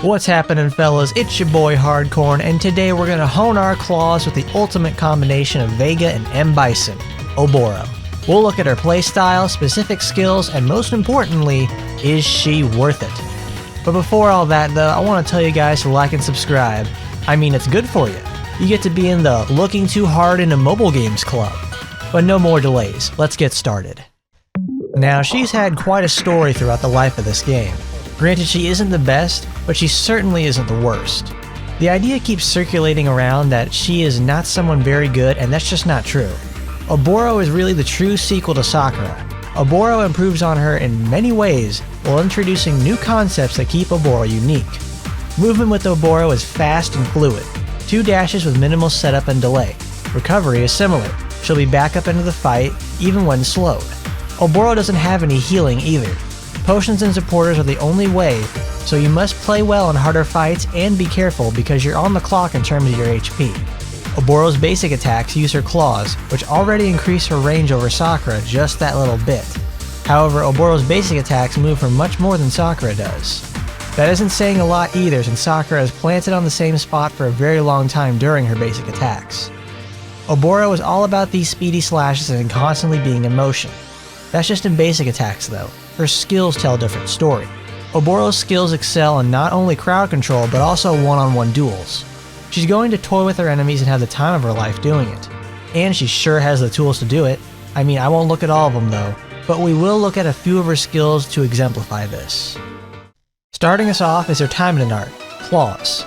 What's happening, fellas? It's your boy Hardcorn, and today we're gonna hone our claws with the ultimate combination of Vega and M. Bison, Oboro. We'll look at her playstyle, specific skills, and most importantly, is she worth it? But before all that though, I want to tell you guys to like and subscribe. I mean, it's good for you. You get to be in the looking too hard into mobile games club. But no more delays, let's get started. Now, she's had quite a story throughout the life of this game. Granted, she isn't the best, but she certainly isn't the worst. The idea keeps circulating around that she is not someone very good, and that's just not true. Oboro is really the true sequel to Sakura. Oboro improves on her in many ways while introducing new concepts that keep Oboro unique. Movement with Oboro is fast and fluid. 2 dashes with minimal setup and delay. Recovery is similar. She'll be back up into the fight, even when slowed. Oboro doesn't have any healing either. Potions and supporters are the only way, so you must play well in harder fights and be careful because you're on the clock in terms of your HP. Oboro's basic attacks use her claws, which already increase her range over Sakura just that little bit. However, Oboro's basic attacks move her much more than Sakura does. That isn't saying a lot either, since Sakura is planted on the same spot for a very long time during her basic attacks. Oboro is all about these speedy slashes and constantly being in motion. That's just in basic attacks though. Her skills tell a different story. Oboro's skills excel in not only crowd control, but also one-on-one duels. She's going to toy with her enemies and have the time of her life doing it. And she sure has the tools to do it. I mean, I won't look at all of them though, but we will look at a few of her skills to exemplify this. Starting us off is her Taimanin art, Claws.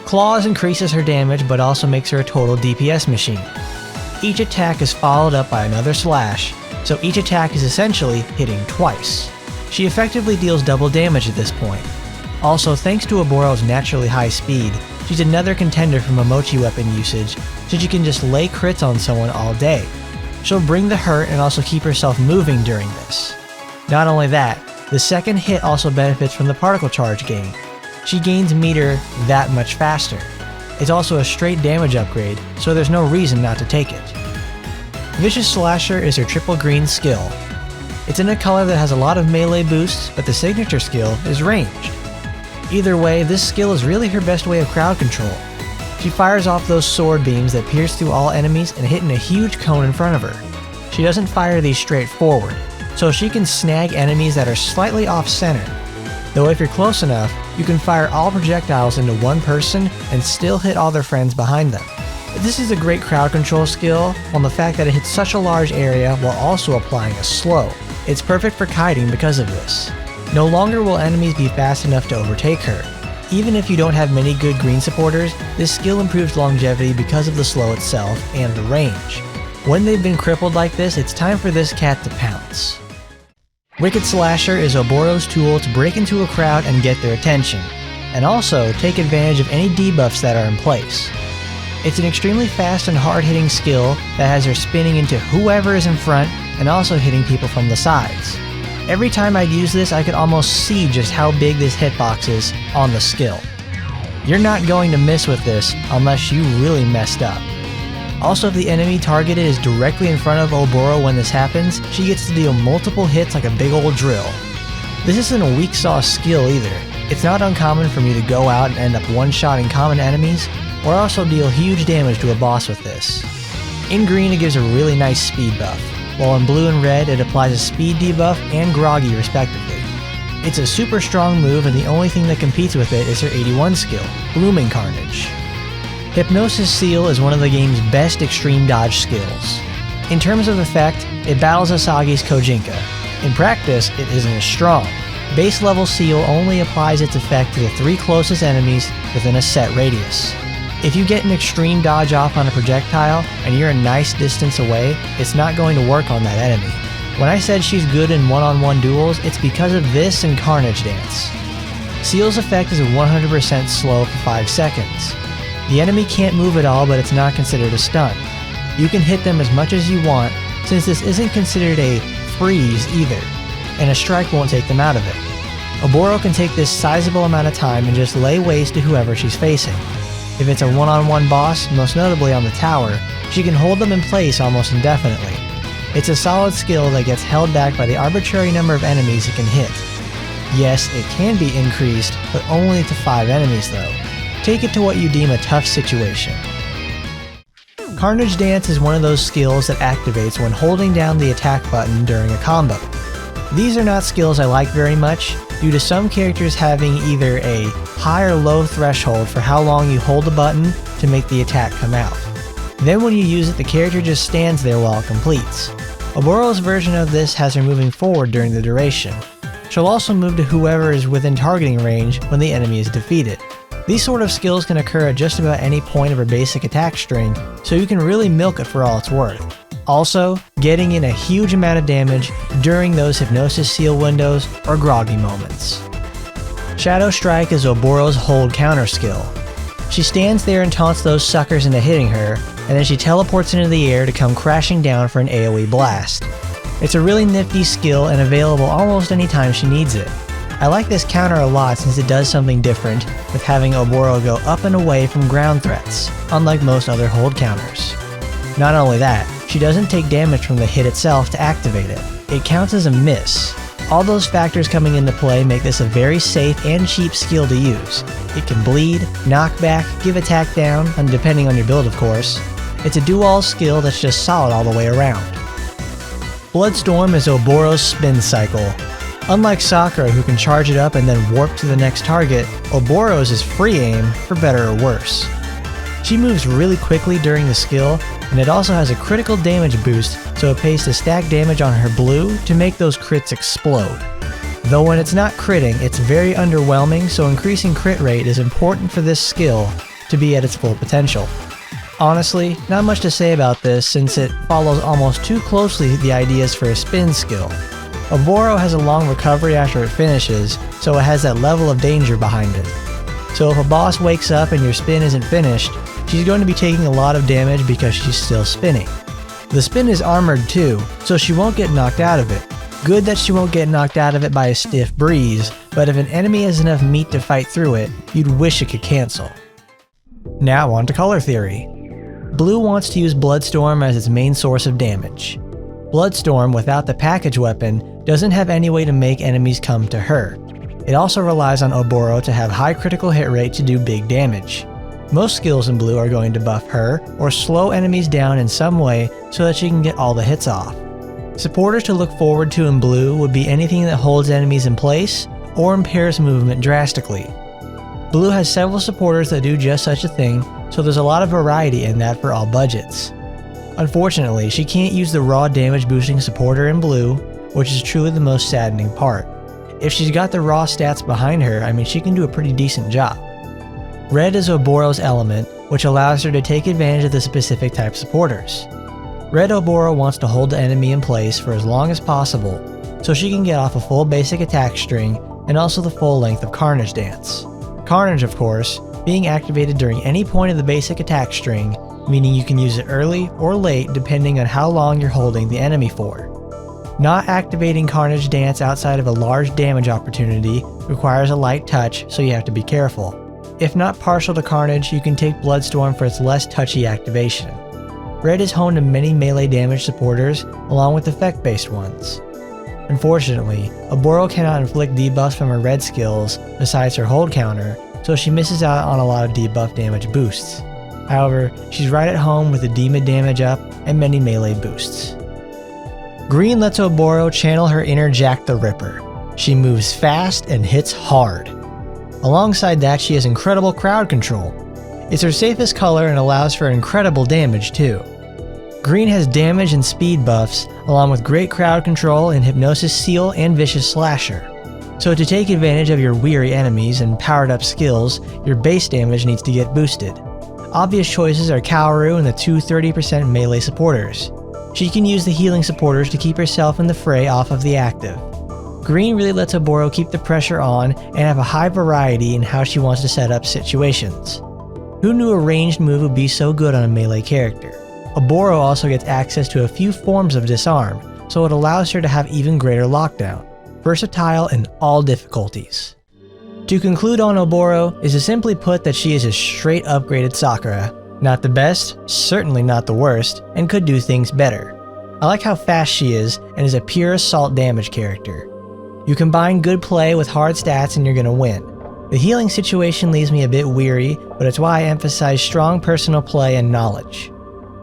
Claws increases her damage but also makes her a total DPS machine. Each attack is followed up by another slash, so each attack is essentially hitting twice. She effectively deals double damage at this point. Also, thanks to Oboro's naturally high speed, she's another contender for Momochi weapon usage, since she can just lay crits on someone all day. She'll bring the hurt and also keep herself moving during this. Not only that, the second hit also benefits from the particle charge gain. She gains meter that much faster. It's also a straight damage upgrade, so there's no reason not to take it. Vicious Slasher is her triple green skill. It's in a color that has a lot of melee boosts, but the signature skill is ranged. Either way, this skill is really her best way of crowd control. She fires off those sword beams that pierce through all enemies and hit in a huge cone in front of her. She doesn't fire these straight forward, so she can snag enemies that are slightly off center. Though if you're close enough, you can fire all projectiles into one person and still hit all their friends behind them. This is a great crowd control skill, on the fact that it hits such a large area while also applying a slow. It's perfect for kiting because of this. No longer will enemies be fast enough to overtake her. Even if you don't have many good green supporters, this skill improves longevity because of the slow itself and the range. When they've been crippled like this, it's time for this cat to pounce. Wicked Slasher is Oboro's tool to break into a crowd and get their attention, and also take advantage of any debuffs that are in place. It's an extremely fast and hard-hitting skill that has her spinning into whoever is in front and also hitting people from the sides. Every time I'd use this, I could almost see just how big this hitbox is on the skill. You're not going to miss with this unless you really messed up. Also, if the enemy targeted is directly in front of Oboro when this happens, she gets to deal multiple hits like a big old drill. This isn't a weak sauce skill either. It's not uncommon for me to go out and end up one-shotting common enemies, or also deal huge damage to a boss with this. In green, it gives a really nice speed buff, while in blue and red it applies a speed debuff and groggy respectively. It's a super strong move, and the only thing that competes with it is her 81 skill, Blooming Carnage. Hypnosis Seal is one of the game's best extreme dodge skills. In terms of effect, it battles Asagi's Kojinka. In practice, it isn't as strong. Base level Seal only applies its effect to the 3 closest enemies within a set radius. If you get an extreme dodge off on a projectile and you're a nice distance away, it's not going to work on that enemy. When I said she's good in one-on-one duels, it's because of this and Carnage Dance. Seal's effect is 100% slow for 5 seconds. The enemy can't move at all, but it's not considered a stun. You can hit them as much as you want, since this isn't considered a freeze either, and a strike won't take them out of it. Oboro can take this sizable amount of time and just lay waste to whoever she's facing. If it's a one-on-one boss, most notably on the tower, she can hold them in place almost indefinitely. It's a solid skill that gets held back by the arbitrary number of enemies it can hit. Yes, it can be increased, but only to 5 enemies though. Take it to what you deem a tough situation. Carnage Dance is one of those skills that activates when holding down the attack button during a combo. These are not skills I like very much, due to some characters having either a high or low threshold for how long you hold the button to make the attack come out. Then when you use it, the character just stands there while it completes. Oboro's version of this has her moving forward during the duration. She'll also move to whoever is within targeting range when the enemy is defeated. These sort of skills can occur at just about any point of her basic attack string, so you can really milk it for all it's worth. Also, getting in a huge amount of damage during those hypnosis seal windows or groggy moments. Shadow Strike is Oboro's hold counter skill. She stands there and taunts those suckers into hitting her, and then she teleports into the air to come crashing down for an AoE blast. It's a really nifty skill and available almost anytime she needs it. I like this counter a lot since it does something different with having Oboro go up and away from ground threats, unlike most other hold counters. Not only that, she doesn't take damage from the hit itself to activate it. It counts as a miss. All those factors coming into play make this a very safe and cheap skill to use. It can bleed, knock back, give attack down, and depending on your build of course. It's a do-all skill that's just solid all the way around. Bloodstorm is Oboro's spin cycle. Unlike Sakura, who can charge it up and then warp to the next target, Oboro's is free aim, for better or worse. She moves really quickly during the skill, and it also has a critical damage boost, so it pays to stack damage on her blue to make those crits explode. Though when it's not critting, it's very underwhelming, so increasing crit rate is important for this skill to be at its full potential. Honestly, not much to say about this since it follows almost too closely the ideas for a spin skill. Oboro has a long recovery after it finishes, so it has that level of danger behind it. So if a boss wakes up and your spin isn't finished, she's going to be taking a lot of damage because she's still spinning. The spin is armored too, so she won't get knocked out of it. Good that she won't get knocked out of it by a stiff breeze, but if an enemy has enough meat to fight through it, you'd wish it could cancel. Now on to color theory. Blue wants to use Bloodstorm as its main source of damage. Bloodstorm, without the package weapon, doesn't have any way to make enemies come to her. It also relies on Oboro to have high critical hit rate to do big damage. Most skills in blue are going to buff her, or slow enemies down in some way so that she can get all the hits off. Supporters to look forward to in blue would be anything that holds enemies in place, or impairs movement drastically. Blue has several supporters that do just such a thing, so there's a lot of variety in that for all budgets. Unfortunately, she can't use the raw damage boosting supporter in blue, which is truly the most saddening part. If she's got the raw stats behind her, I mean she can do a pretty decent job. Red is Oboro's element, which allows her to take advantage of the specific type supporters. Red Oboro wants to hold the enemy in place for as long as possible, so she can get off a full basic attack string and also the full length of Carnage Dance. Carnage, of course, being activated during any point of the basic attack string, meaning you can use it early or late depending on how long you're holding the enemy for. Not activating Carnage Dance outside of a large damage opportunity requires a light touch, so you have to be careful. If not partial to Carnage, you can take Bloodstorm for its less touchy activation. Red is honed to many melee damage supporters, along with effect-based ones. Unfortunately, Oboro cannot inflict debuffs from her red skills besides her hold counter, so she misses out on a lot of debuff damage boosts. However, she's right at home with the demon damage up and many melee boosts. Green lets Oboro channel her inner Jack the Ripper. She moves fast and hits hard. Alongside that, she has incredible crowd control. It's her safest color and allows for incredible damage too. Green has damage and speed buffs, along with great crowd control in Hypnosis Seal and Vicious Slasher. So to take advantage of your weary enemies and powered up skills, your base damage needs to get boosted. Obvious choices are Kaoru and the two 30% melee supporters. She can use the healing supporters to keep herself in the fray off of the active. Green really lets Oboro keep the pressure on and have a high variety in how she wants to set up situations. Who knew a ranged move would be so good on a melee character? Oboro also gets access to a few forms of disarm, so it allows her to have even greater lockdown. Versatile in all difficulties. To conclude on Oboro is to simply put that she is a straight upgraded Sakura. Not the best, certainly not the worst, and could do things better. I like how fast she is and is a pure assault damage character. You combine good play with hard stats and you're gonna win. The healing situation leaves me a bit weary, but it's why I emphasize strong personal play and knowledge.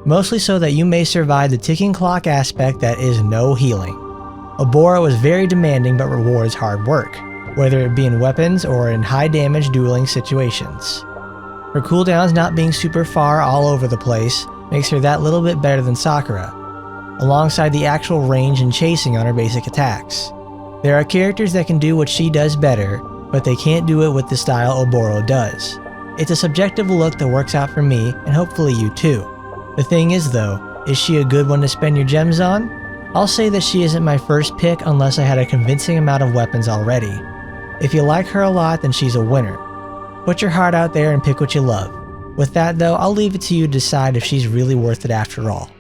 Mostly so that you may survive the ticking clock aspect that is no healing. Oboro is very demanding but rewards hard work, whether it be in weapons or in high damage dueling situations. Her cooldowns not being super far all over the place makes her that little bit better than Sakura, alongside the actual range and chasing on her basic attacks. There are characters that can do what she does better, but they can't do it with the style Oboro does. It's a subjective look that works out for me, and hopefully you too. The thing is though, is she a good one to spend your gems on? I'll say that she isn't my first pick unless I had a convincing amount of weapons already. If you like her a lot, then she's a winner. Put your heart out there and pick what you love. With that though, I'll leave it to you to decide if she's really worth it after all.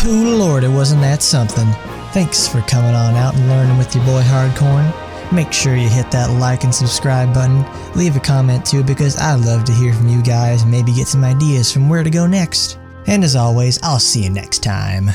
Oh lord, it wasn't that something. Thanks for coming on out and learning with your boy Hardcorn. Make sure you hit that like and subscribe button. Leave a comment too, because I'd love to hear from you guys and maybe get some ideas from where to go next. And as always, I'll see you next time.